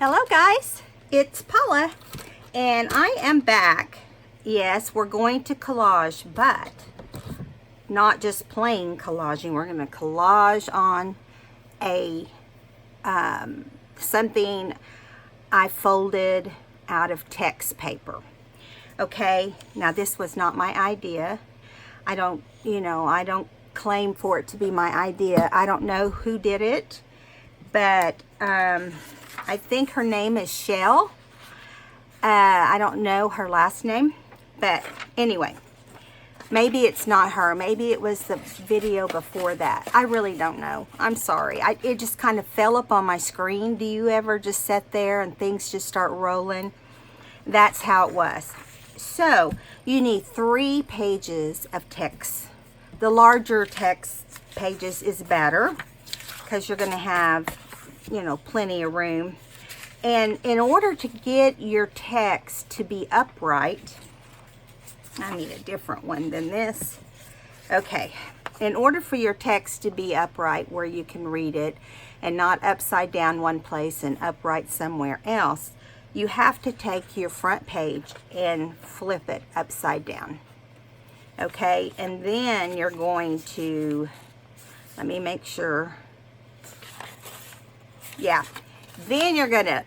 Hello guys, it's Paula and I am back. Yes, we're going to collage, but not just plain collaging. We're going to collage on a something I folded out of text paper. Okay, now this was not my idea. I don't claim for it to be my idea. I don't know who did it, but I think her name is Shell. I don't know her last name, but anyway, maybe it's not her. Maybe it was the video before that. I really don't know. I'm sorry. It just kind of fell up on my screen. Do you ever just sit there and things just start rolling? That's how it was. So you need 3 pages of text. The larger text pages is better because you're going to have, plenty of room. And in order to get your text to be upright, I need a different one than this. Okay, in order for your text to be upright where you can read it and not upside down one place and upright somewhere else, you have to take your front page and flip it upside down. Okay, and then you're going to, let me make sure. Yeah, then you're gonna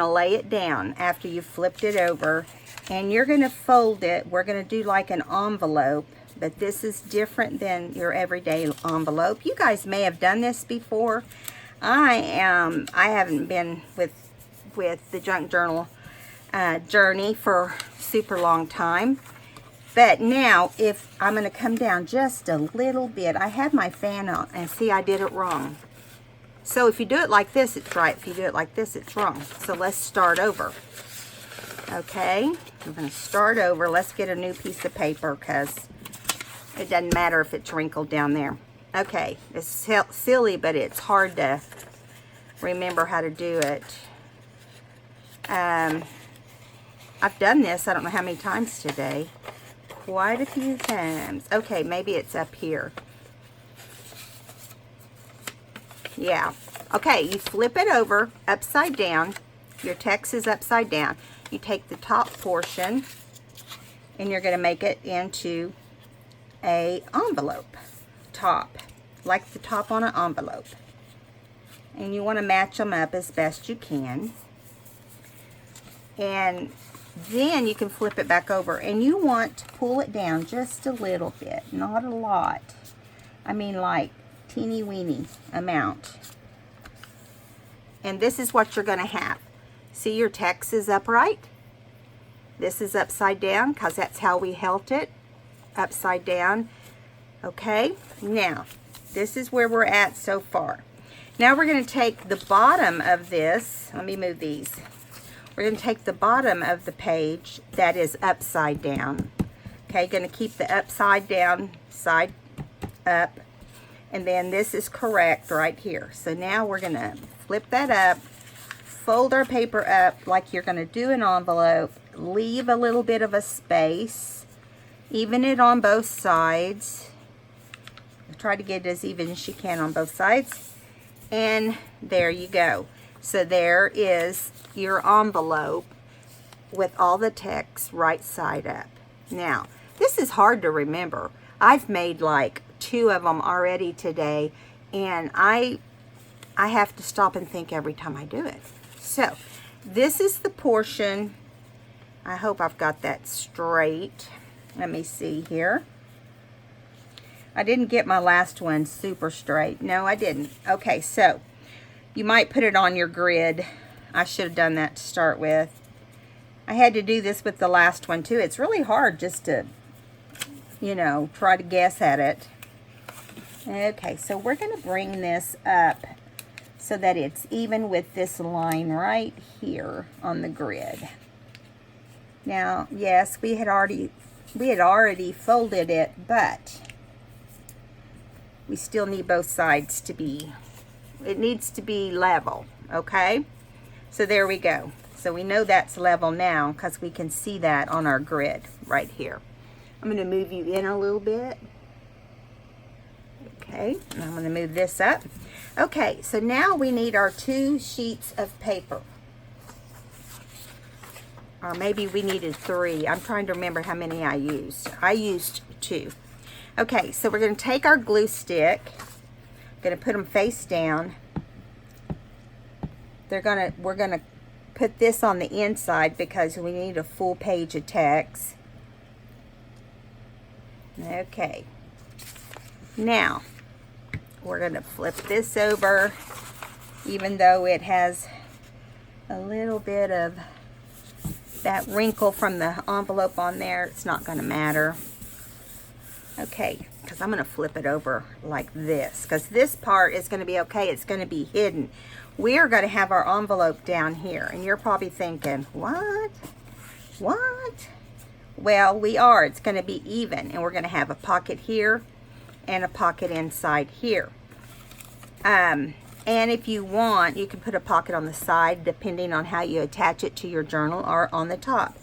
lay it down after you've flipped it over, and you're gonna fold it. We're gonna do like an envelope, but this is different than your everyday envelope. You guys may have done this before. I haven't been with the Junk Journal journey for super long time. But now, if I'm going to come down just a little bit, I had my fan on, and see, I did it wrong. So if you do it like this, it's right. If you do it like this, it's wrong. So let's start over. Okay, I'm going to start over. Let's get a new piece of paper because it doesn't matter if it's wrinkled down there. Okay, it's silly, but it's hard to remember how to do it. I've done this, I don't know how many times today. Quite a few times. Okay, maybe it's up here. Yeah. Okay, you flip it over upside down. Your text is upside down. You take the top portion and you're going to make it into a envelope top, like the top on an envelope. And you want to match them up as best you can. And then you can flip it back over, and you want to pull it down just a little bit, not a lot. I mean like teeny weeny amount. And this is what you're going to have. See, your text is upright. This is upside down because that's how we held it, upside down. Okay, now this is where we're at so far. Now we're going to take the bottom of this. Let me move these. We're going to take the bottom of the page that is upside down. Okay, going to keep the upside down side up. And then this is correct right here. So now we're going to flip that up, fold our paper up like you're going to do an envelope, leave a little bit of a space, even it on both sides. Try to get it as even as you can on both sides. And there you go. So there is your envelope with all the text right side up. Now, this is hard to remember. I've made like 2 of them already today, and I have to stop and think every time I do it. So, this is the portion. I hope I've got that straight. Let me see here. I didn't get my last one super straight. No, I didn't. Okay, so you might put it on your grid. I should have done that to start with. I had to do this with the last one too. It's really hard just to, try to guess at it. Okay, so we're going to bring this up so that it's even with this line right here on the grid. Now, yes, we had already folded it, but we still need both sides to be, it needs to be level, okay? So there we go. So we know that's level now because we can see that on our grid right here. I'm going to move you in a little bit. Okay, and I'm going to move this up. Okay, so now we need our 2 sheets of paper. or maybe we needed 3. I'm trying to remember how many I used. I used 2. Okay, so we're going to take our glue stick, going to put them face down. We're going to put this on the inside because we need a full page of text. Okay. Now, we're going to flip this over, even though it has a little bit of that wrinkle from the envelope on there. It's not going to matter. Okay, because I'm going to flip it over like this, because this part is going to be okay. It's going to be hidden. We are going to have our envelope down here, and you're probably thinking, what? What? Well, we are. It's going to be even, and we're going to have a pocket here and a pocket inside here. And if you want, you can put a pocket on the side depending on how you attach it to your journal, or on the top.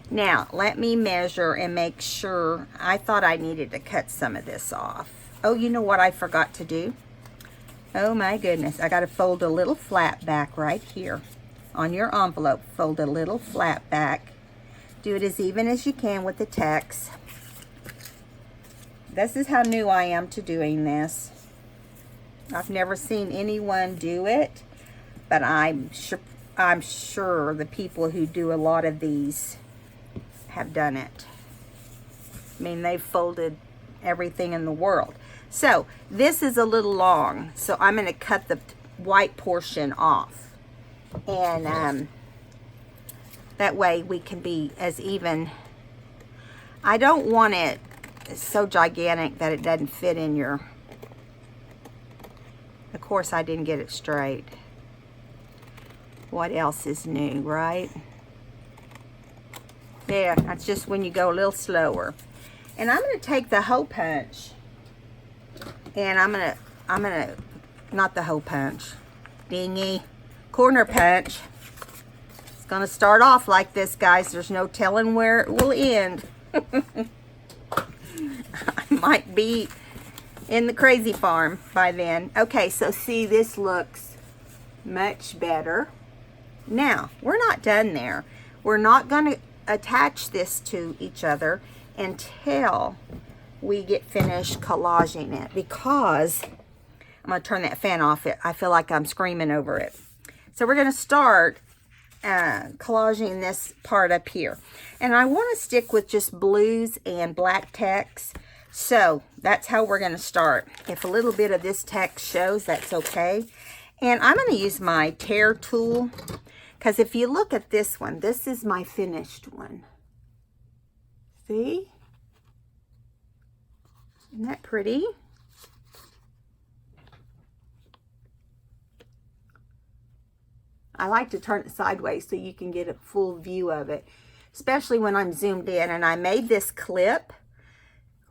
Now, let me measure and make sure. I thought I needed to cut some of this off. Oh, you know what I forgot to do? Oh my goodness, I got to fold a little flat back right here on your envelope. Fold a little flat back. Do it as even as you can with the text. This is how new I am to doing this. I've never seen anyone do it, but I'm sure the people who do a lot of these have done it. I mean, they've folded everything in the world. So this is a little long, so I'm going to cut the white portion off, and that way we can be as even. I don't want it so gigantic that it doesn't fit in your. Of course, I didn't get it straight. What else is new, right? There, that's just when you go a little slower. And I'm going to take the hole punch, and I'm gonna, not the hole punch, dingy, corner punch. It's going to start off like this, guys. There's no telling where it will end. I might be in the crazy farm by then. Okay, so see, this looks much better. Now, we're not done there. We're not going to attach this to each other until we get finished collaging it, because I'm going to turn that fan off. I feel like I'm screaming over it. So we're going to start collaging this part up here. And I want to stick with just blues and black text. So that's how we're going to start. If a little bit of this text shows, that's okay. And I'm going to use my tear tool, because if you look at this one, this is my finished one. See? Isn't that pretty? I like to turn it sideways so you can get a full view of it, especially when I'm zoomed in. And I made this clip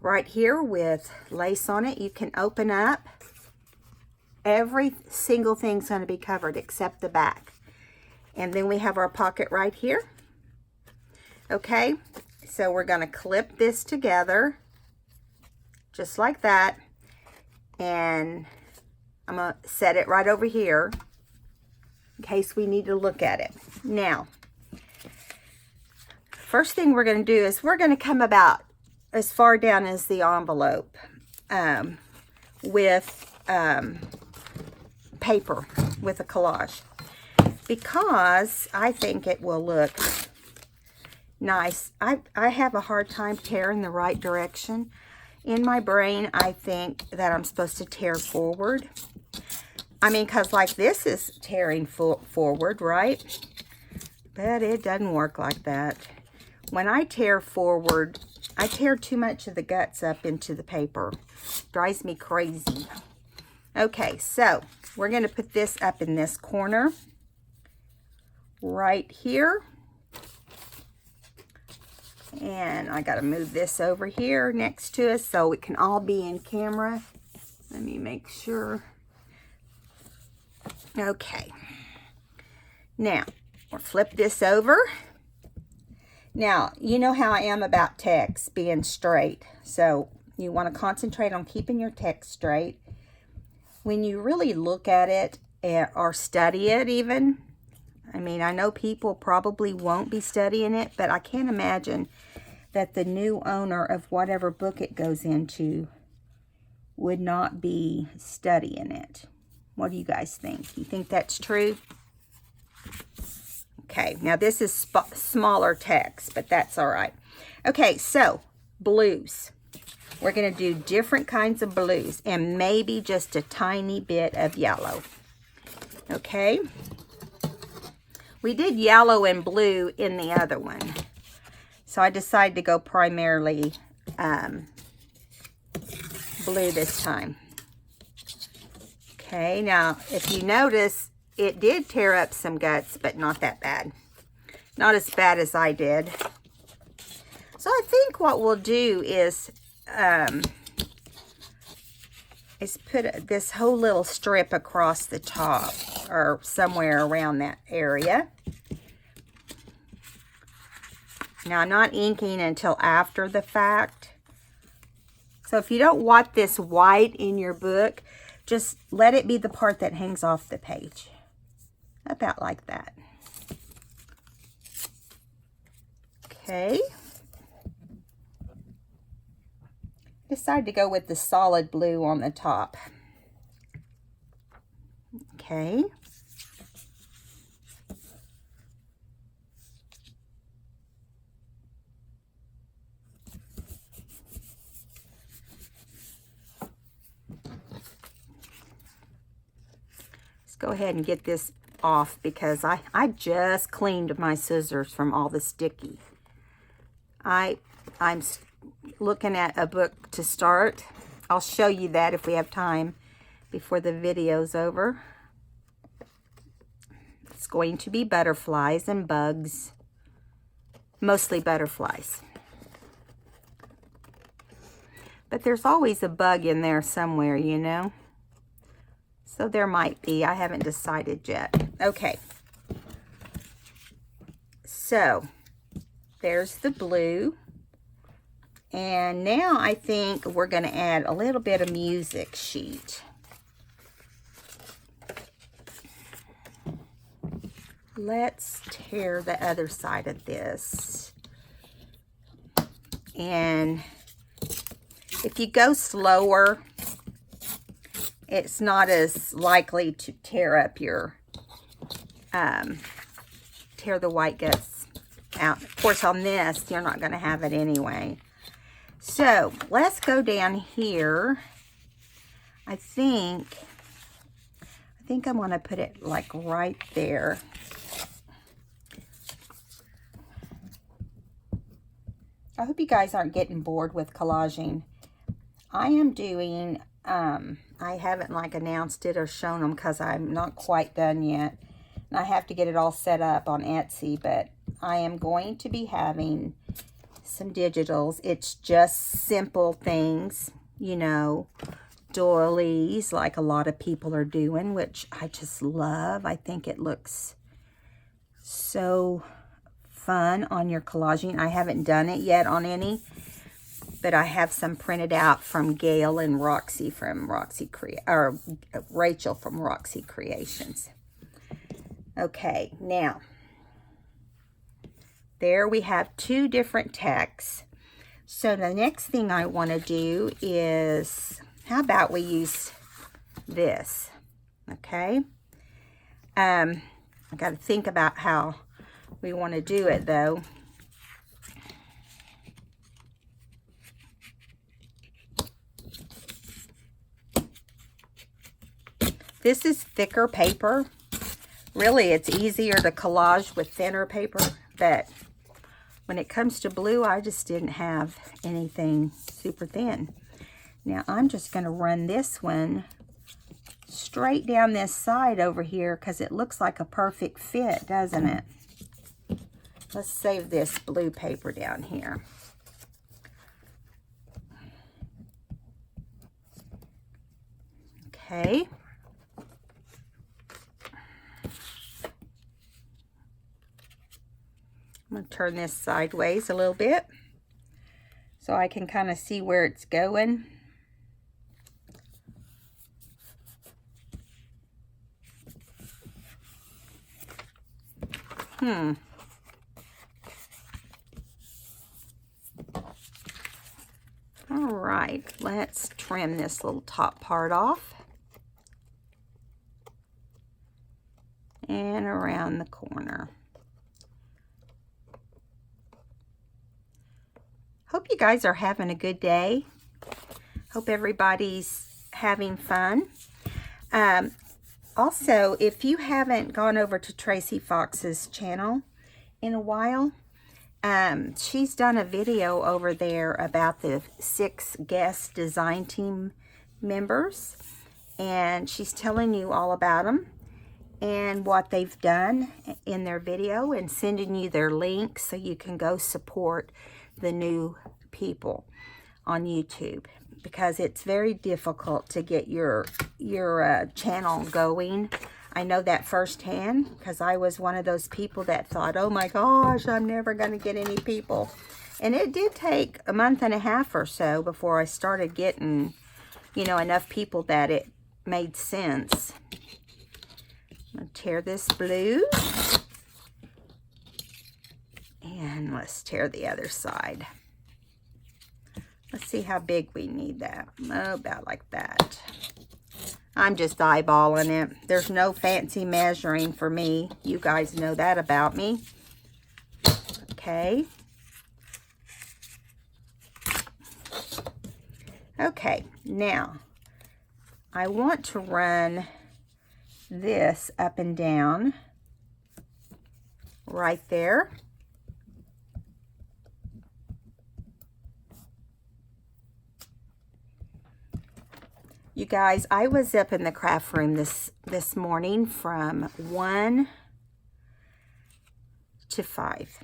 right here with lace on it. You can open up. Every single thing's going to be covered except the back. And then we have our pocket right here. Okay, so we're going to clip this together just like that. And I'm going to set it right over here in case we need to look at it. Now, first thing we're going to do is we're going to come about as far down as the envelope with paper, with a collage, because I think it will look nice. I have a hard time tearing the right direction. In my brain, I think that I'm supposed to tear forward. I mean, because like this is tearing forward, right? But it doesn't work like that. When I tear forward, I tear too much of the guts up into the paper. Drives me crazy. Okay, so we're going to put this up in this corner right here. And I got to move this over here next to us so it can all be in camera. Let me make sure. Okay. Now, we'll flip this over. Now, you know how I am about text being straight. So you want to concentrate on keeping your text straight. When you really look at it or study it even, I mean, I know people probably won't be studying it, but I can't imagine that the new owner of whatever book it goes into would not be studying it. What do you guys think? You think that's true? Okay, now this is smaller text, but that's all right. Okay, so blues. We're going to do different kinds of blues and maybe just a tiny bit of yellow. Okay. We did yellow and blue in the other one. So I decided to go primarily blue this time. Okay, now if you notice, it did tear up some guts, but not that bad. Not as bad as I did. So I think what we'll do is put this whole little strip across the top or somewhere around that area. Now I'm not inking until after the fact. So if you don't want this white in your book, just let it be the part that hangs off the page. About like that. Okay. Decided to go with the solid blue on the top. Okay. Let's go ahead and get this off because I just cleaned my scissors from all the sticky. I'm looking at a book to start. I'll show you that if we have time before the video's over. It's going to be butterflies and bugs. Mostly butterflies. But there's always a bug in there somewhere, you know. So there might be. I haven't decided yet. Okay. So there's the blue. And now I think we're going to add a little bit of music sheet. Let's tear the other side of this. And if you go slower, it's not as likely to tear up your, tear the white guts out. Of course, on this, you're not going to have it anyway. So, let's go down here. I think I'm going to put it like right there. I hope you guys aren't getting bored with collaging. I am doing, I haven't like announced it or shown them because I'm not quite done yet. And I have to get it all set up on Etsy, but I am going to be having some digitals. It's just simple things, you know, doilies like a lot of people are doing, which I just love. I think it looks so fun on your collaging. I haven't done it yet on any, but I have some printed out from Gail and Roxy from Rachel from Roxy Creations. Okay, now there we have two different texts. So the next thing I want to do is, how about we use this? Okay. I got to think about how we want to do it though. This is thicker paper. Really, it's easier to collage with thinner paper, but when it comes to blue, I just didn't have anything super thin. Now, I'm just going to run this one straight down this side over here because it looks like a perfect fit, doesn't it? Let's save this blue paper down here. Okay. I'm going to turn this sideways a little bit so I can kind of see where it's going. All right, let's trim this little top part off. And around the corner. Hope you guys are having a good day. Hope everybody's having fun. Also, if you haven't gone over to Tracy Fox's channel in a while, she's done a video over there about the 6 guest design team members, and she's telling you all about them and what they've done in their video, and sending you their links so you can go support the new people on YouTube, because it's very difficult to get your channel going. I know that firsthand, because I was one of those people that thought, oh my gosh, I'm never going to get any people. And it did take a month and a half or so before I started getting, you know, enough people that it made sense. I'm going to tear this blue. And let's tear the other side. Let's see how big we need that. Oh, about like that. I'm just eyeballing it. There's no fancy measuring for me. You guys know that about me. Okay. Okay, now I want to run this up and down right there. You guys, I was up in the craft room this morning from 1 to 5.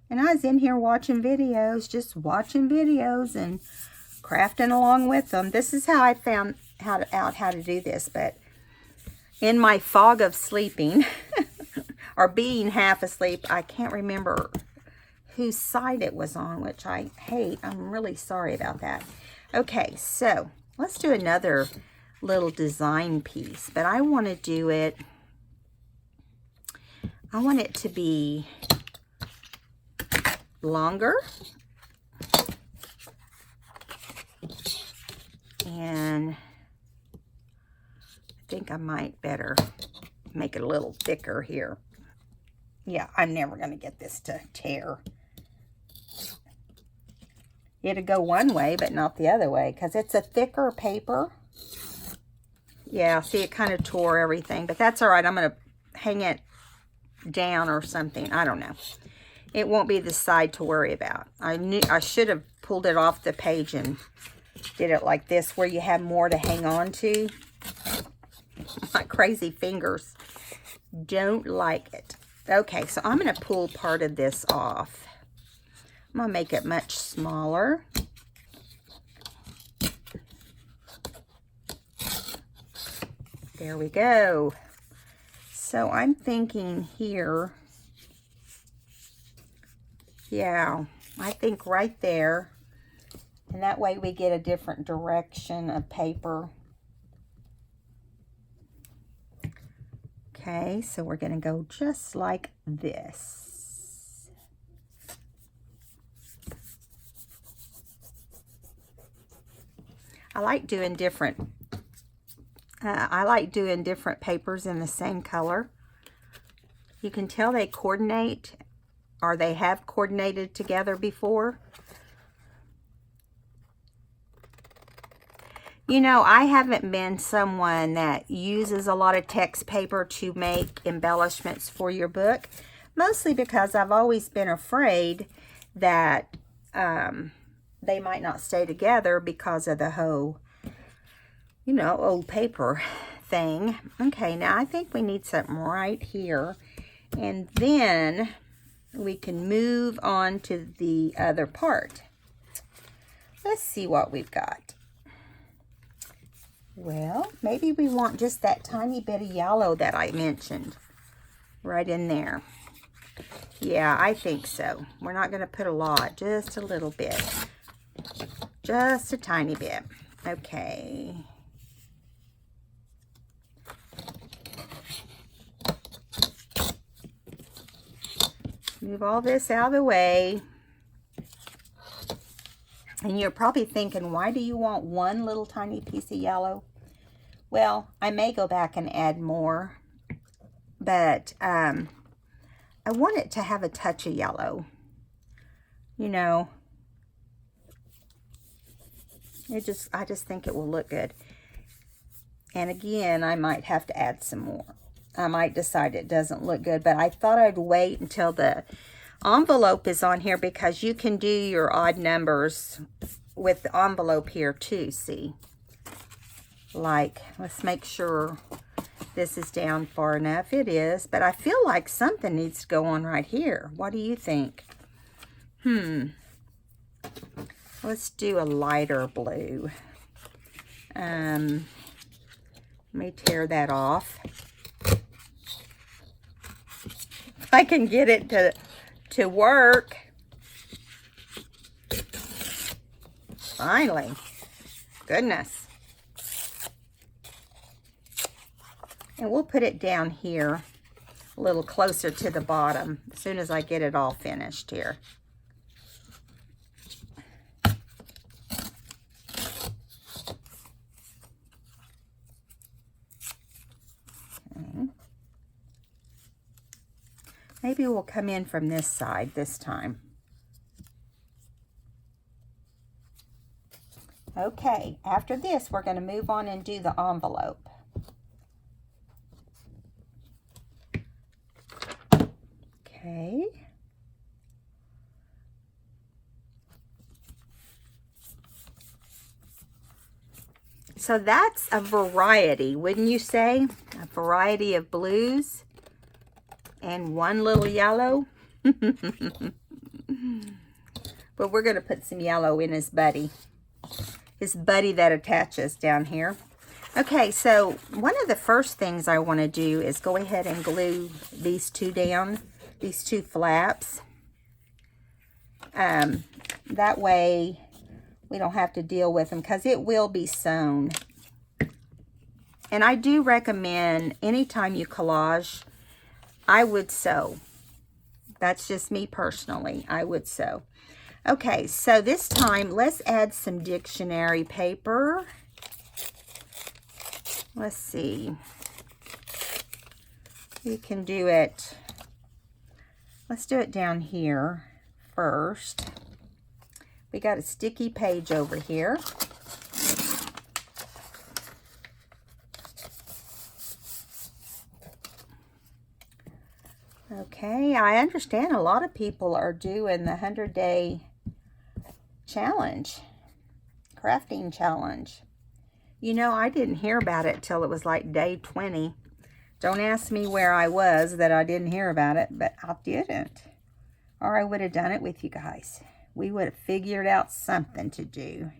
And I was in here watching videos, just watching videos and crafting along with them. This is how I found out how to do this, but in my fog of sleeping, or being half asleep, I can't remember whose side it was on, which I hate. I'm really sorry about that. Okay, so let's do another little design piece, but I want to do it, I want it to be longer. And I think I might better make it a little thicker here. Yeah, I'm never going to get this to tear. It'll go one way, but not the other way, because it's a thicker paper. Yeah, see, it kind of tore everything, but that's all right. I'm going to hang it down or something. I don't know. It won't be the side to worry about. I should have pulled it off the page and did it like this, where you have more to hang on to. My crazy fingers don't like it. Okay, so I'm going to pull part of this off. I'm going to make it much smaller. There we go. So I'm thinking here, yeah, I think right there. And that way we get a different direction of paper. Okay, so we're going to go just like this. I like doing different papers in the same color. You can tell they coordinate, or they have coordinated together before. You know, I haven't been someone that uses a lot of text paper to make embellishments for your book, mostly because I've always been afraid that they might not stay together because of the whole, you know, old paper thing. Okay, now I think we need something right here, and then we can move on to the other part. Let's see what we've got. Well, maybe we want just that tiny bit of yellow that I mentioned right in there. Yeah, I think so. We're not going to put a lot, just a little bit. Just a tiny bit. Okay. move all this out of the way. And you're probably thinking, why do you want one little tiny piece of yellow? Well, I may go back and add more, but I want it to have a touch of yellow. You know, I just think it will look good. And again, I might have to add some more. I might decide it doesn't look good, but I thought I'd wait until the envelope is on here, because you can do your odd numbers with the envelope here too, see? Like, let's make sure this is down far enough. It is, but I feel like something needs to go on right here. What do you think? Let's do a lighter blue. Let me tear that off. If I can get it to work. Finally. Goodness. And we'll put it down here a little closer to the bottom as soon as I get it all finished here. Okay. Maybe we'll come in from this side this time. Okay, after this, we're going to move on and do the envelope. Okay. So that's a variety, wouldn't you say? A variety of blues and one little yellow. But we're going to put some yellow in his buddy. His buddy that attaches down here. Okay, so one of the first things I want to do is go ahead and glue these two down, these two flaps. That way we don't have to deal with them, because it will be sewn. And I do recommend anytime you collage, I would sew. That's just me personally. I would sew. Okay, so this time let's add some dictionary paper. Let's see. You can do it. Let's do it down here first. We got a sticky page over here. Okay, I understand a lot of people are doing the 100-day challenge, crafting challenge. You know, I didn't hear about it till it was like day 20. Don't ask me where I was that I didn't hear about it, but I didn't. Or I would have done it with you guys. We would have figured out something to do.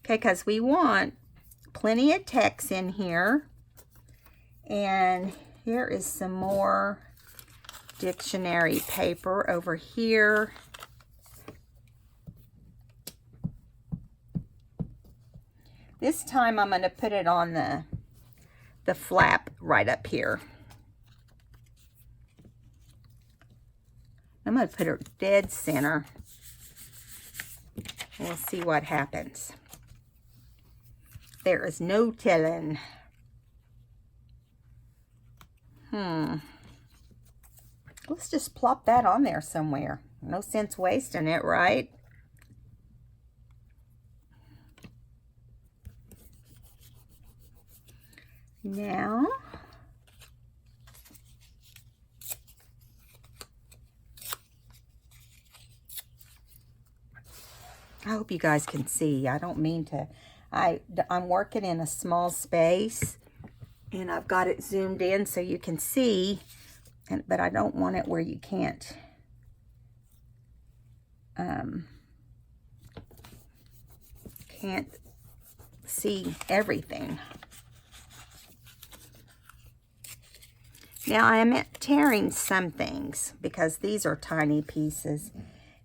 Okay, because we want plenty of text in here. And here is some more dictionary paper over here. This time I'm going to put it on the flap right up here. I'm going to put it dead center. We'll see what happens. There is no telling. Let's just plop that on there somewhere. No sense wasting it, right? Now, I hope you guys can see. I don't mean to. I'm working in a small space, and I've got it zoomed in so you can see, but I don't want it where you can't see everything. Now I am tearing some things because these are tiny pieces.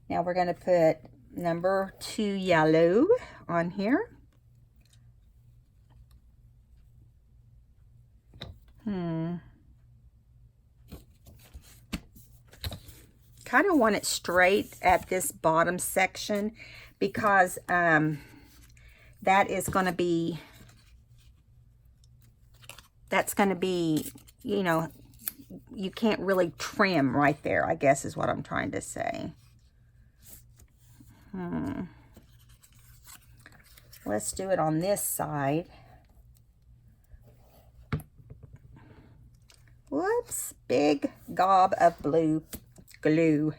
Now we're going to put number 2 yellow on here. Kind of want it straight at this bottom section because that is going to be, that's going to be, you know, you can't really trim right there, I guess is what I'm trying to say. Let's do it on this side. Whoops, big gob of blue glue.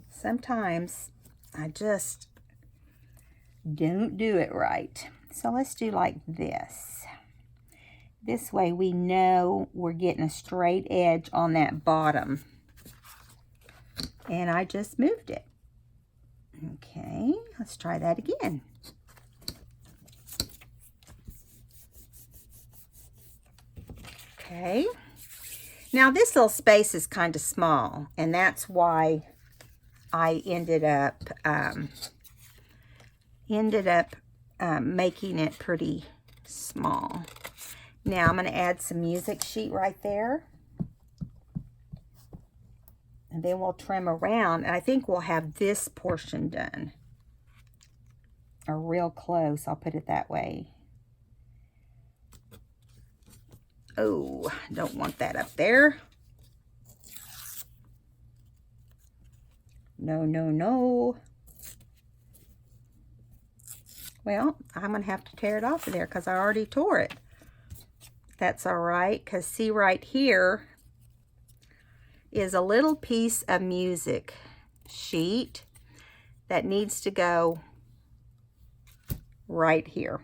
Sometimes I just don't do it right. So let's do like this. This way we know we're getting a straight edge on that bottom. And I just moved it. Okay, let's try that again. Okay, now this little space is kind of small, and that's why I ended up making it pretty small. Now I'm going to add some music sheet right there, and then we'll trim around, and I think we'll have this portion done, or real close, I'll put it that way. Oh, don't want that up there. No, no, no. Well, I'm going to have to tear it off of there because I already tore it. That's all right, because see right here is a little piece of music sheet that needs to go right here.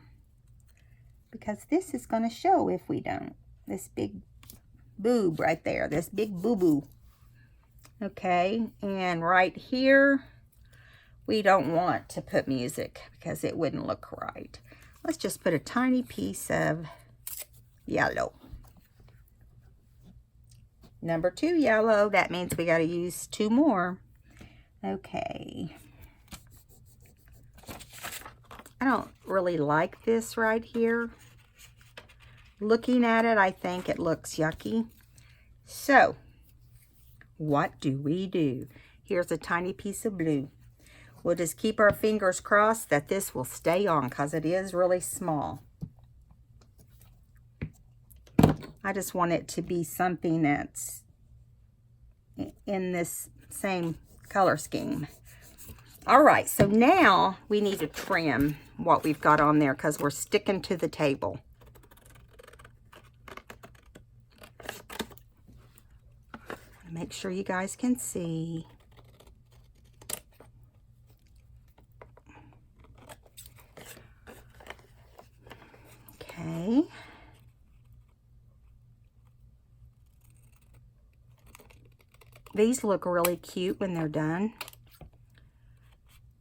Because this is going to show if we don't. This big boob right there, this big boo-boo. Okay, and right here, we don't want to put music because it wouldn't look right. Let's just put a tiny piece of yellow. Number 2 yellow, that means we got to use 2 more. Okay. I don't really like this right here. Looking at it, I think it looks yucky. So, what do? Here's a tiny piece of blue. We'll just keep our fingers crossed that this will stay on because it is really small. I just want it to be something that's in this same color scheme. All right, so now we need to trim what we've got on there because we're sticking to the table. Make sure you guys can see. Okay. These look really cute when they're done.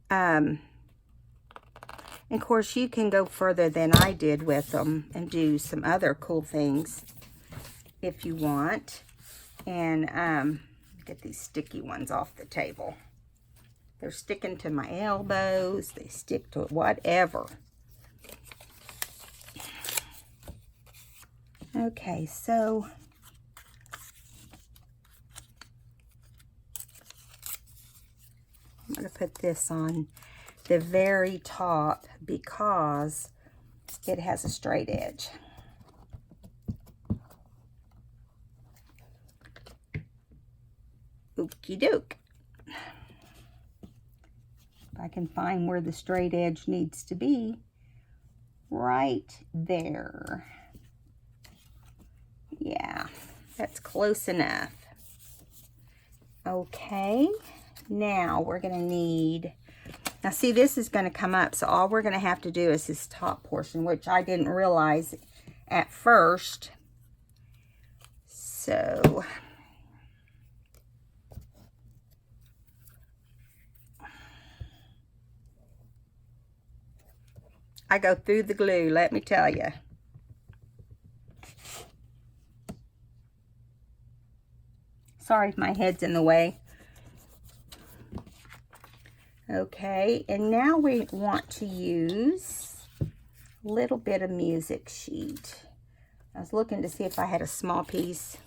And of course, you can go further than I did with them and do some other cool things if you want. And get these sticky ones off the table. They're sticking to my elbows. They stick to whatever. Okay, so I'm going to put this on the very top because it has a straight edge. Okie doke. If I can find where the straight edge needs to be, right there. Yeah, that's close enough. Okay, now we're going to need, now see, this is going to come up, so all we're going to have to do is this top portion, which I didn't realize at first. So I go through the glue, let me tell you. Sorry if my head's in the way. Okay, and now we want to use a little bit of music sheet I was looking to see if I had a small piece.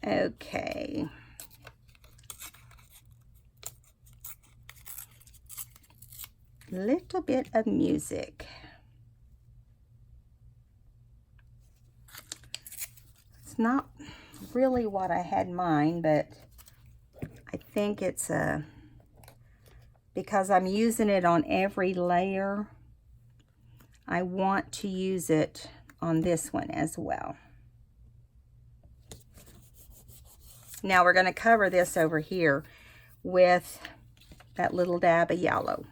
Okay. Little bit of music. It's not really what I had in mind, but I think it's because I'm using it on every layer, I want to use it on this one as well. Now we're going to cover this over here with that little dab of yellow.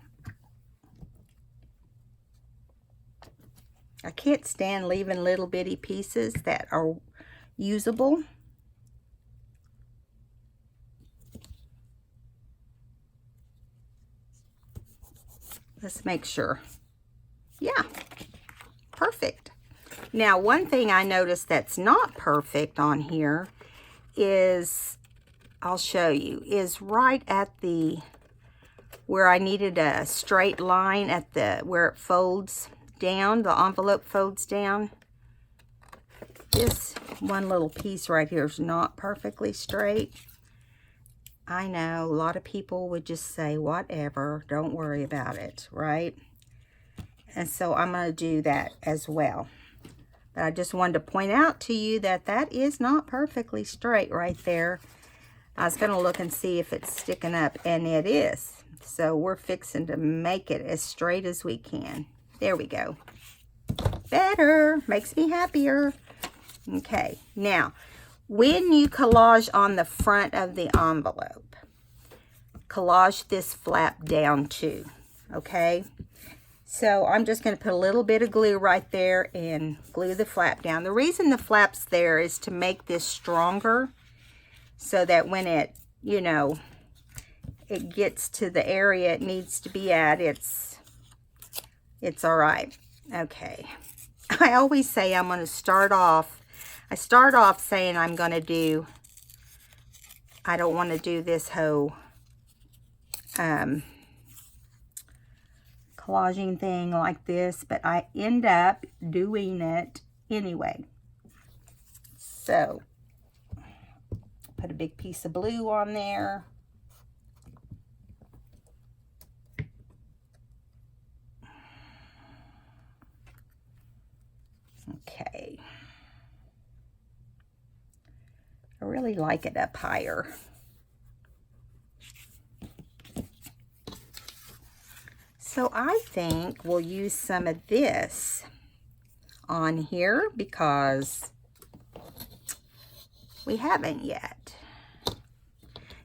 I can't stand leaving little bitty pieces that are usable. Let's make sure. Yeah, perfect. Now, one thing I noticed that's not perfect on here is, I'll show you, is right at the, where I needed a straight line at the, where it folds down, the envelope folds down. This one little piece right here is not perfectly straight. I know a lot of people would just say, whatever, don't worry about it, right? And so I'm going to do that as well. But I just wanted to point out to you that that is not perfectly straight right there. I was going to look and see if it's sticking up, and it is. So we're fixing to make it as straight as we can. There we go. Better. Makes me happier. Okay. Now, when you collage on the front of the envelope, collage this flap down too. Okay. So I'm just going to put a little bit of glue right there and glue the flap down. The reason the flap's there is to make this stronger so that when it, you know, it gets to the area it needs to be at, it's all right. Okay. I always say I'm going to start off, I start off saying I'm going to do, I don't want to do this whole collaging thing like this, but I end up doing it anyway. So, put a big piece of blue on there. Okay. I really like it up higher. So I think we'll use some of this on here because we haven't yet.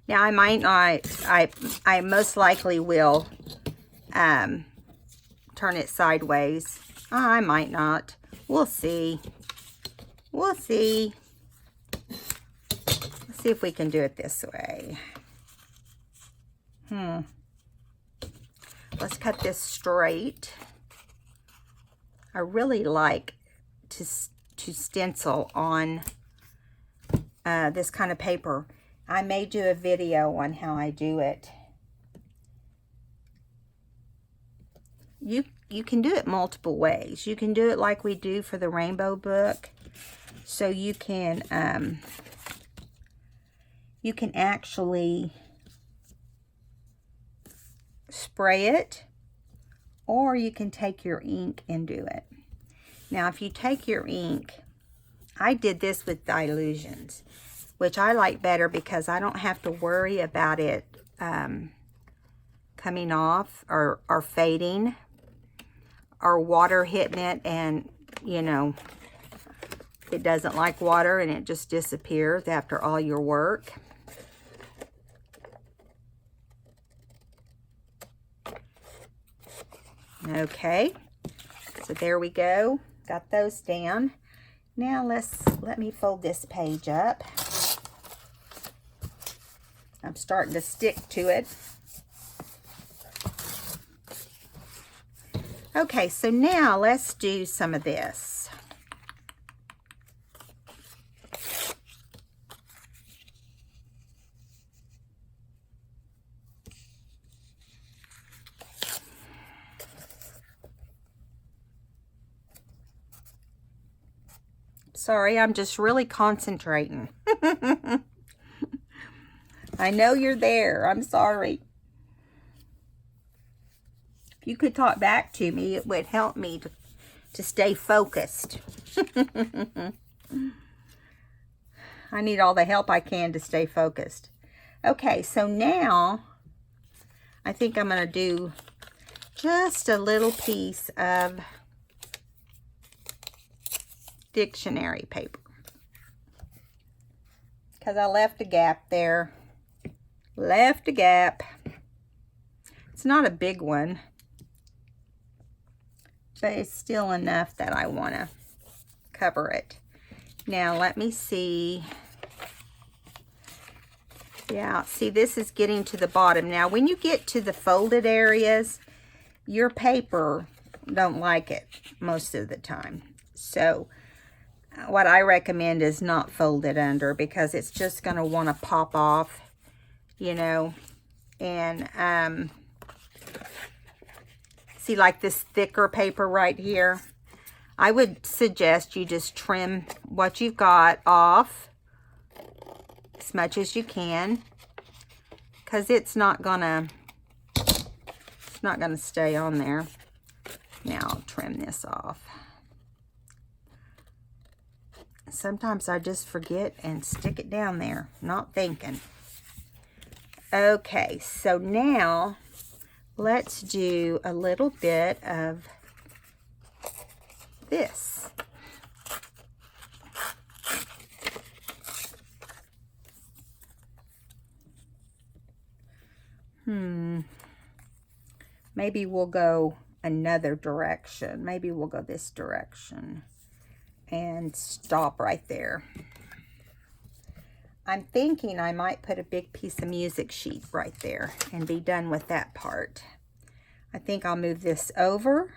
Now I might not, I most likely will turn it sideways. I might not. We'll see. We'll see. Let's see if we can do it this way. Let's cut this straight. I really like to stencil on this kind of paper. I may do a video on how I do it. You can do it multiple ways. You can do it like we do for the rainbow book. So you can actually spray it, or you can take your ink and do it. Now, if you take your ink, I did this with Dylusions, which I like better because I don't have to worry about it coming off or fading or water hitting it, and you know, it doesn't like water and it just disappears after all your work. Okay, so there we go. Got those down. Now let me fold this page up. I'm starting to stick to it. Okay, so now let's do some of this. Sorry, I'm just really concentrating. I know you're there. I'm sorry. If you could talk back to me, it would help me to stay focused. I need all the help I can to stay focused. Okay, so now I think I'm going to do just a little piece of dictionary paper, because I left a gap there. Left a gap. It's not a big one, but it's still enough that I want to cover it. Now let me see. Yeah, see, this is getting to the bottom. Now when you get to the folded areas, your paper don't like it most of the time. So what I recommend is not fold it under, because it's just going to want to pop off, you know. And see, like this thicker paper right here, I would suggest you just trim what you've got off as much as you can, because it's not gonna stay on there. Now I'll trim this off. Sometimes I just forget and stick it down there, not thinking. Okay, so now let's do a little bit of this. Maybe we'll go another direction. Maybe we'll go this direction and stop right there. I'm thinking I might put a big piece of music sheet right there and be done with that part. I think I'll move this over.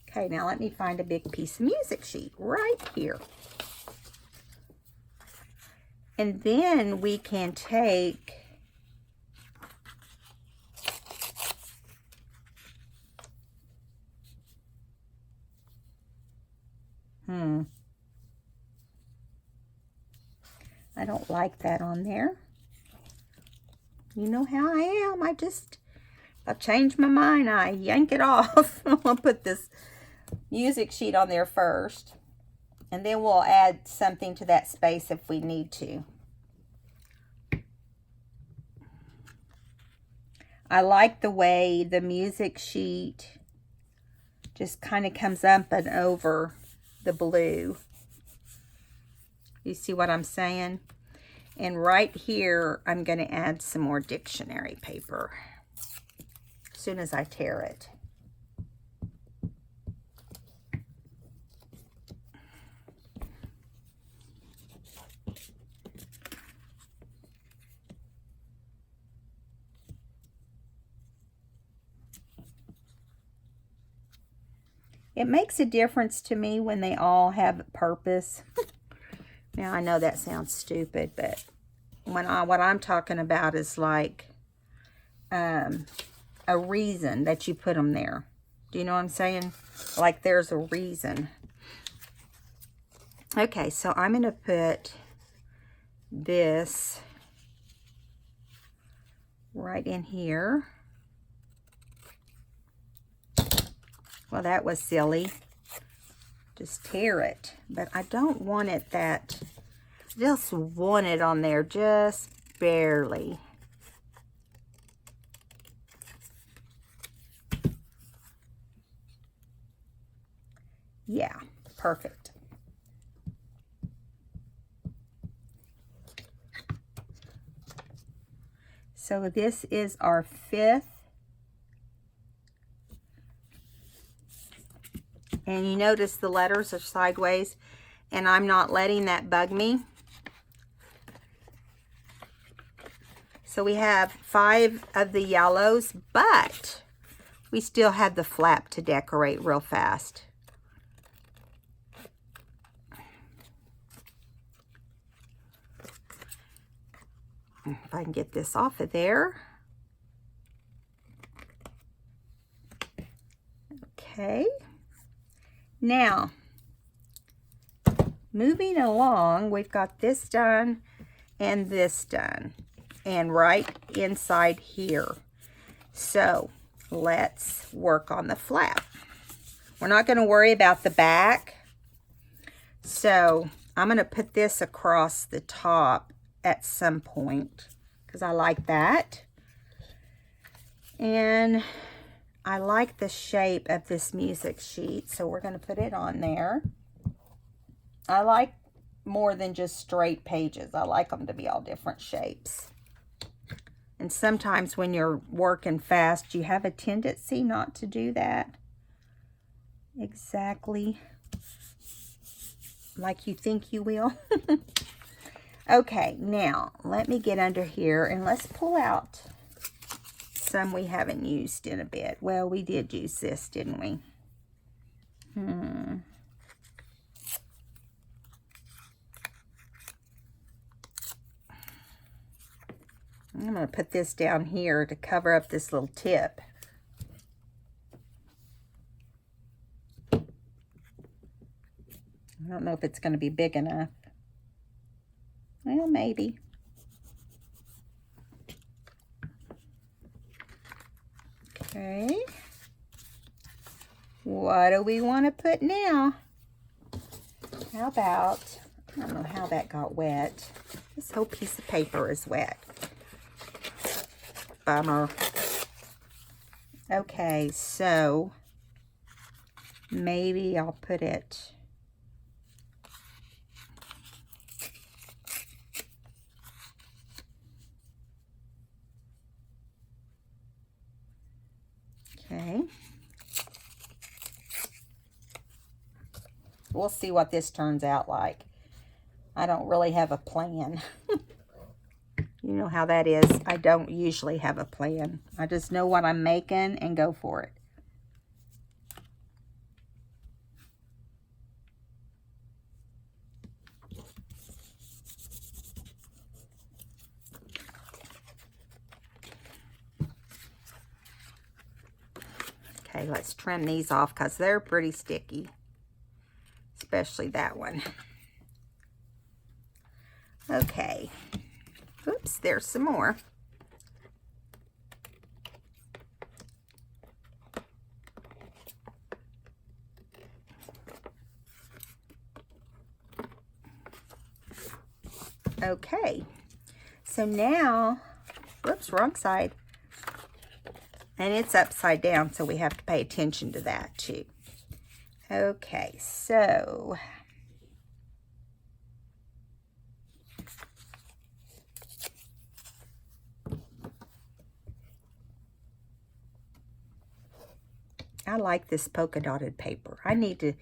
Okay, now let me find a big piece of music sheet right here. And then we can take I don't like that on there. You know how I am. I'll change my mind. I yank it off. I'll put this music sheet on there first, and then we'll add something to that space if we need to. I like the way the music sheet just kind of comes up and over the blue. You see what I'm saying? And right here, I'm going to add some more dictionary paper as soon as I tear it. It makes a difference to me when they all have a purpose. Now, I know that sounds stupid, but what I'm talking about is like a reason that you put them there. Do you know what I'm saying? Like there's a reason. Okay, so I'm going to put this right in here. Well, that was silly. Just tear it. But I don't want it that... Just want it on there, just barely. Yeah, perfect. So this is our 5th. And you notice the letters are sideways, and I'm not letting that bug me. So we have 5 of the yellows, but we still have the flap to decorate real fast. If I can get this off of there. Okay. Now, moving along, we've got this done and this done. And right inside here. So, let's work on the flap. We're not going to worry about the back. So, I'm going to put this across the top at some point because I like that. And I like the shape of this music sheet, so we're going to put it on there. I like more than just straight pages. I like them to be all different shapes. And sometimes when you're working fast, you have a tendency not to do that exactly like you think you will. Okay, now let me get under here and let's pull out some we haven't used in a bit. Well, we did use this, didn't we? I'm going to put this down here to cover up this little tip. I don't know if it's going to be big enough. Well, maybe. Okay. What do we want to put now? How about, I don't know how that got wet. This whole piece of paper is wet. Bummer. Okay, so maybe I'll put it okay. We'll see what this turns out like. I don't really have a plan. You know how that is. I don't usually have a plan. I just know what I'm making and go for it. Okay, let's trim these off because they're pretty sticky. Especially that one. Okay. Oops, there's some more. Okay. So now, whoops, wrong side. And it's upside down, so we have to pay attention to that too. Okay, so I like this polka dotted paper. I need to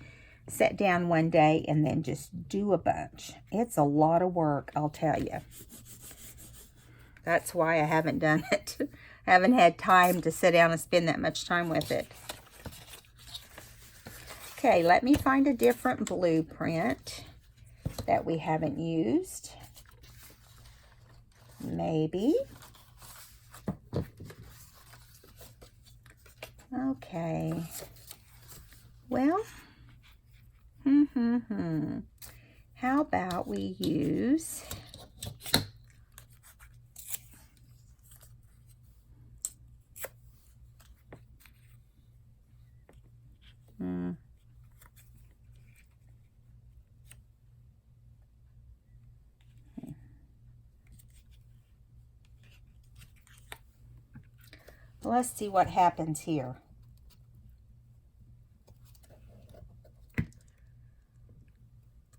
sit down one day and then just do a bunch. It's a lot of work, I'll tell you. That's why I haven't done it. I haven't had time to sit down and spend that much time with it. Okay, let me find a different blueprint that we haven't used. Maybe. Okay. Well, how about we use let's see what happens here.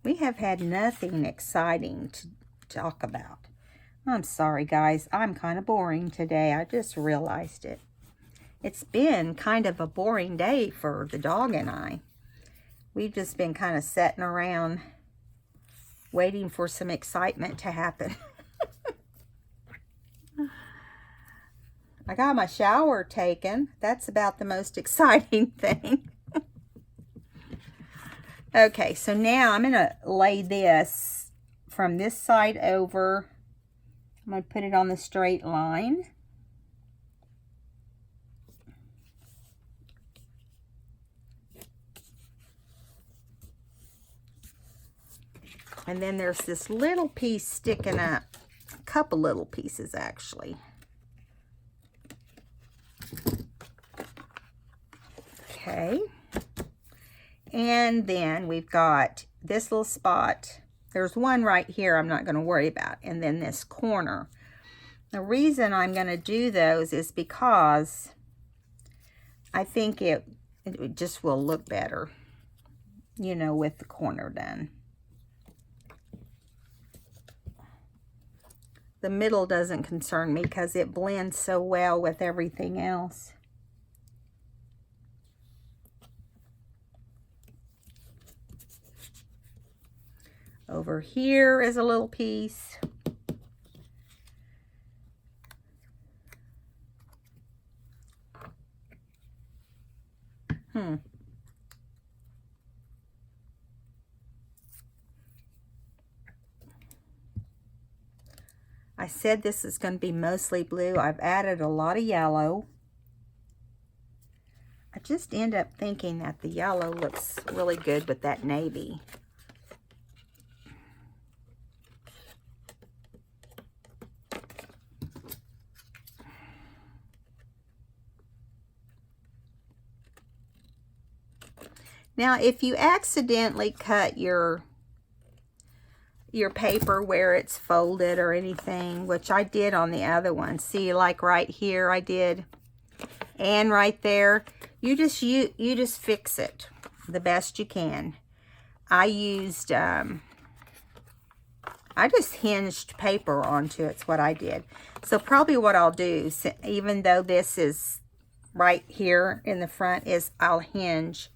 We have had nothing exciting to talk about. I'm sorry, guys. I'm kind of boring today. I just realized it. It's been kind of a boring day for the dog and I. We've just been kind of sitting around waiting for some excitement to happen. I got my shower taken. That's about the most exciting thing. Okay, so now I'm going to lay this from this side over. I'm going to put it on the straight line. And then there's this little piece sticking up, a couple little pieces actually. Okay. And then we've got this little spot. There's one right here I'm not going to worry about. And then this corner. The reason I'm going to do those is because I think it just will look better, you know, with the corner done. The middle doesn't concern me because it blends so well with everything else. Over here is a little piece. I said this is going to be mostly blue. I've added a lot of yellow. I just end up thinking that the yellow looks really good with that navy. Now, if you accidentally cut your paper where it's folded or anything, which I did on the other one, see, like right here I did, and right there, you just fix it the best you can. I just hinged paper onto it's what I did. So probably what I'll do, even though this is right here in the front, is I'll hinge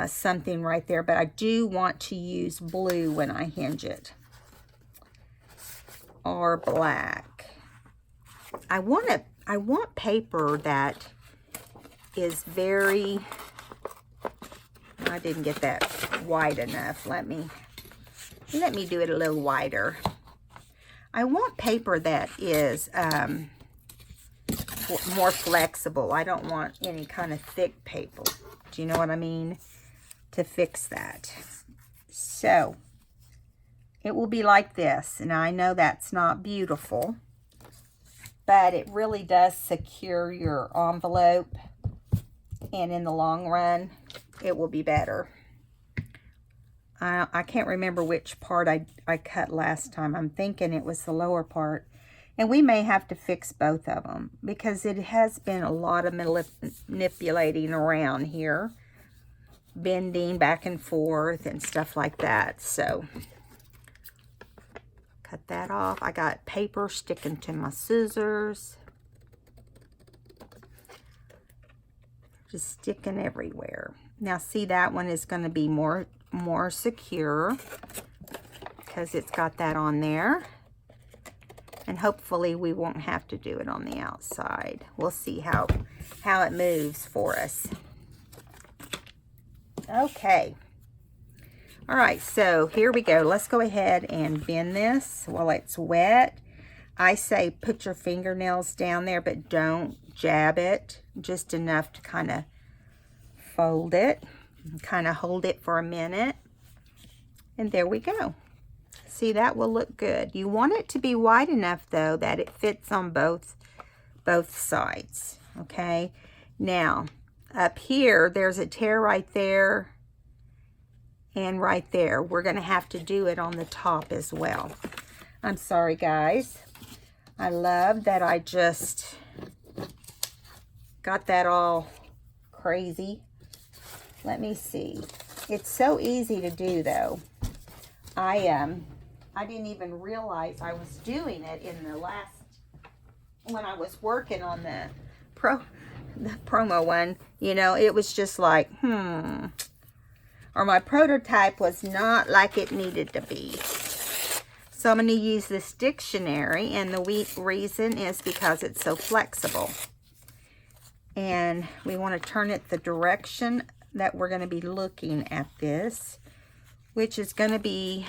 something right there, but I do want to use blue when I hinge it, or black. I want paper that is very, I didn't get that wide enough. Let me do it a little wider. I want paper that is more flexible. I don't want any kind of thick paper. Do you know what I mean? To fix that. So it will be like this. And I know that's not beautiful, but it really does secure your envelope. And in the long run, it will be better. I can't remember which part I cut last time. I'm thinking it was the lower part. And we may have to fix both of them because it has been a lot of manipulating around here. Bending back and forth and stuff like that. So cut that off. I got paper sticking to my scissors. Just sticking everywhere. Now see, that one is going to be more secure because it's got that on there. And hopefully we won't have to do it on the outside. We'll see how it moves for us. Okay. All right, so here we go. Let's go ahead and bend this while it's wet. I say put your fingernails down there, but don't jab it. Just enough to kind of fold it. Kind of hold it for a minute. And there we go. See, that will look good. You want it to be wide enough, though, that it fits on both sides. Okay. Now, up here, there's a tear right there and right there. We're going to have to do it on the top as well. I'm sorry, guys. I love that I just got that all crazy. Let me see. It's so easy to do, though. I didn't even realize I was doing it in the last, when I was working on the promo one, you know, it was just like, or my prototype was not like it needed to be. So I'm going to use this dictionary, and the reason is because it's so flexible. And we want to turn it the direction that we're going to be looking at this, which is going to be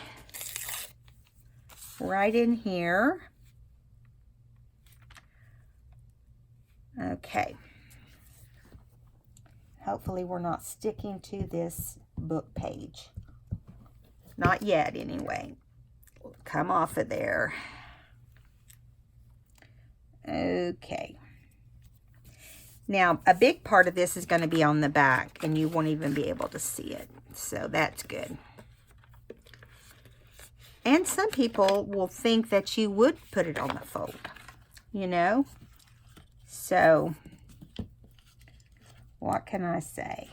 right in here. Okay. Hopefully we're not sticking to this book page. Not yet, anyway. Come off of there. Okay. Now, a big part of this is going to be on the back, and you won't even be able to see it. So that's good. And some people will think that you would put it on the fold, you know. So, what can I say?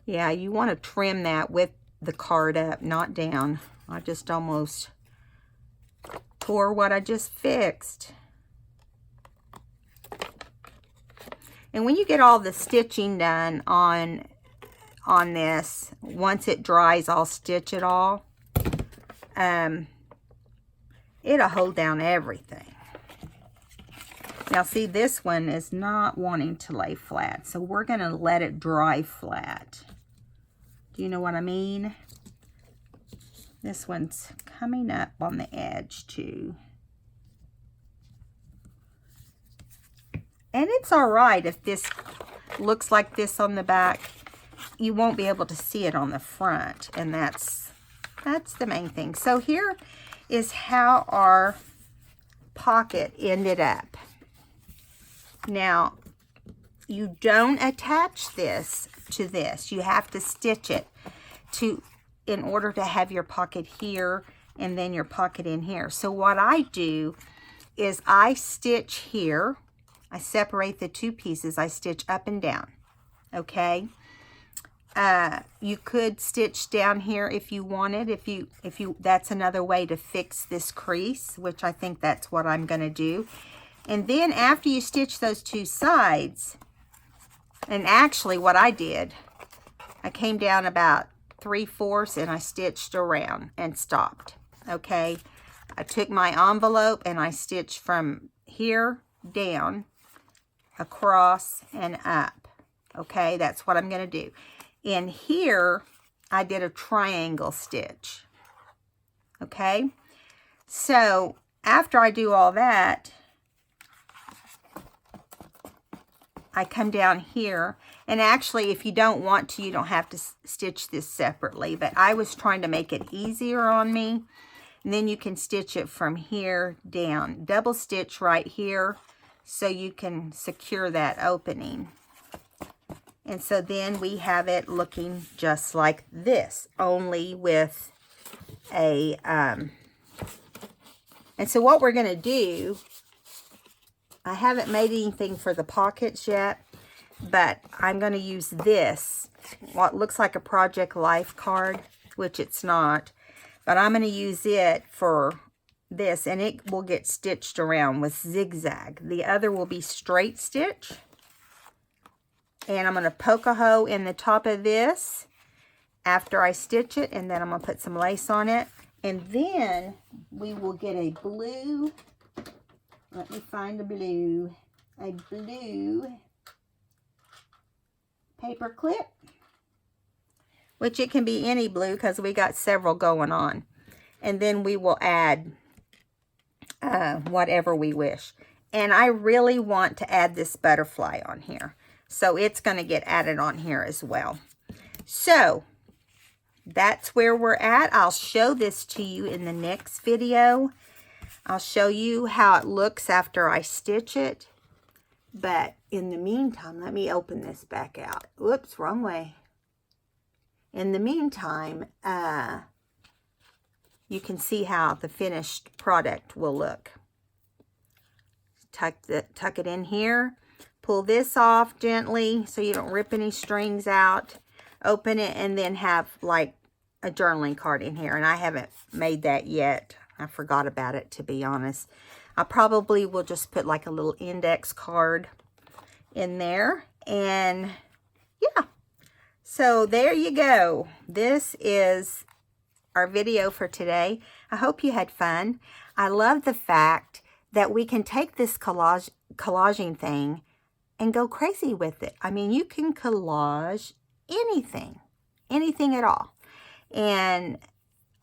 Yeah, you want to trim that with the card up, not down. I just almost tore what I just fixed. And when you get all the stitching done on this, once it dries, I'll stitch it all. It'll hold down everything. Now see, this one is not wanting to lay flat, so we're going to let it dry flat. Do you know what I mean? This one's coming up on the edge too. And it's all right if this looks like this on the back. You won't be able to see it on the front, and that's the main thing. So here is how our pocket ended up. Now, you don't attach this to this. You have to stitch it in order to have your pocket here and then your pocket in here. So what I do is I stitch here. I separate the two pieces. I stitch up and down. Okay. You could stitch down here if you wanted. If you that's another way to fix this crease, which I think that's what I'm going to do. And then after you stitch those two sides, and actually what I did, I came down about 3/4 and I stitched around and stopped. Okay. I took my envelope and I stitched from here down, across, and up. Okay, that's what I'm going to do. In here, I did a triangle stitch. Okay, so after I do all that, I come down here, and actually if you don't want to, you don't have to stitch this separately, but I was trying to make it easier on me. And then you can stitch it from here down. Double stitch right here so you can secure that opening. And so then we have it looking just like this, only with a, and so what we're going to do, I haven't made anything for the pockets yet, but I'm going to use this, what looks like a Project Life card, which it's not, but I'm going to use it for this, and it will get stitched around with zigzag. The other will be straight stitch. And I'm going to poke a hole in the top of this after I stitch it, and then I'm going to put some lace on it. And then we will get a blue, let me find a blue paper clip, which it can be any blue because we got several going on. And then we will add whatever we wish. And I really want to add this butterfly on here. So it's going to get added on here as well. So that's where we're at. I'll show this to you in the next video. I'll show you how it looks after I stitch it. But in the meantime, let me open this back out. Whoops, wrong way. In the meantime, you can see how the finished product will look. Tuck it in here. Pull this off gently so you don't rip any strings out. Open it and then have like a journaling card in here. And I haven't made that yet. I forgot about it, to be honest. I probably will just put like a little index card in there. And yeah. So there you go. This is our video for today. I hope you had fun. I love the fact that we can take this collaging thing and go crazy with it. I mean, you can collage anything at all. And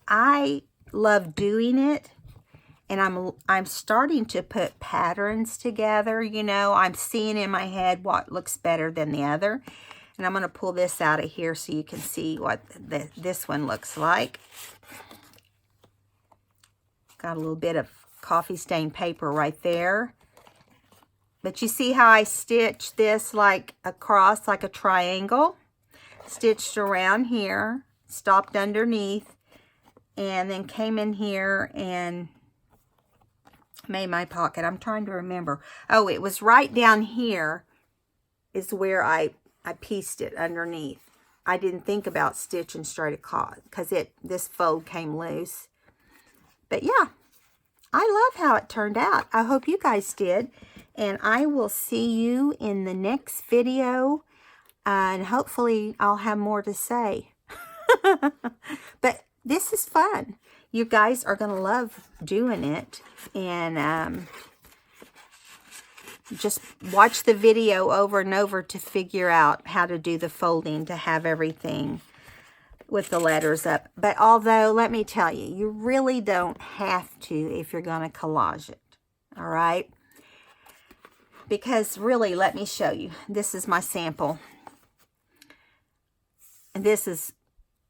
I love doing it. And I'm starting to put patterns together, you know. I'm seeing in my head what looks better than the other. And I'm going to pull this out of here so you can see what this one looks like. Got a little bit of coffee stained paper right there. But you see how I stitched this like across, like a triangle? Stitched around here, stopped underneath, and then came in here and made my pocket. I'm trying to remember. Oh, it was right down here is where I pieced it underneath. I didn't think about stitching straight across because this fold came loose. But yeah, I love how it turned out. I hope you guys did. And I will see you in the next video. And hopefully I'll have more to say. But this is fun. You guys are going to love doing it. And just watch the video over and over to figure out how to do the folding to have everything with the letters up. But although, let me tell you, you really don't have to if you're going to collage it. All right? Because really, let me show you. This is my sample. And this is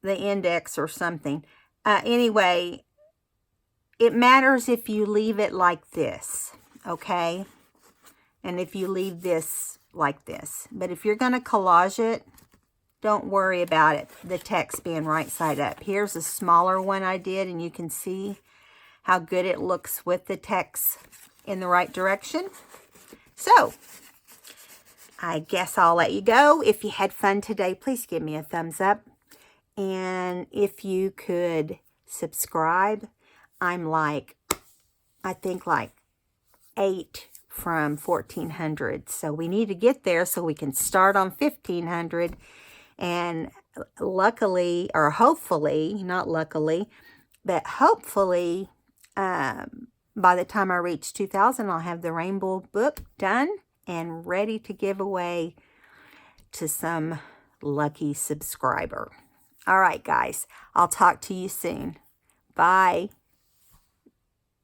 the index or something. Anyway, it matters if you leave it like this, okay? And if you leave this like this. But if you're going to collage it, don't worry about it, the text being right side up. Here's a smaller one I did, and you can see how good it looks with the text in the right direction. So, I guess I'll let you go. If you had fun today, please give me a thumbs up. And if you could subscribe, I'm like, I think like 8 from 1,400. So we need to get there so we can start on 1,500. And luckily, or hopefully, not luckily, but hopefully, by the time I reach 2,000, I'll have the Rainbow book done and ready to give away to some lucky subscriber. All right, guys. I'll talk to you soon. Bye.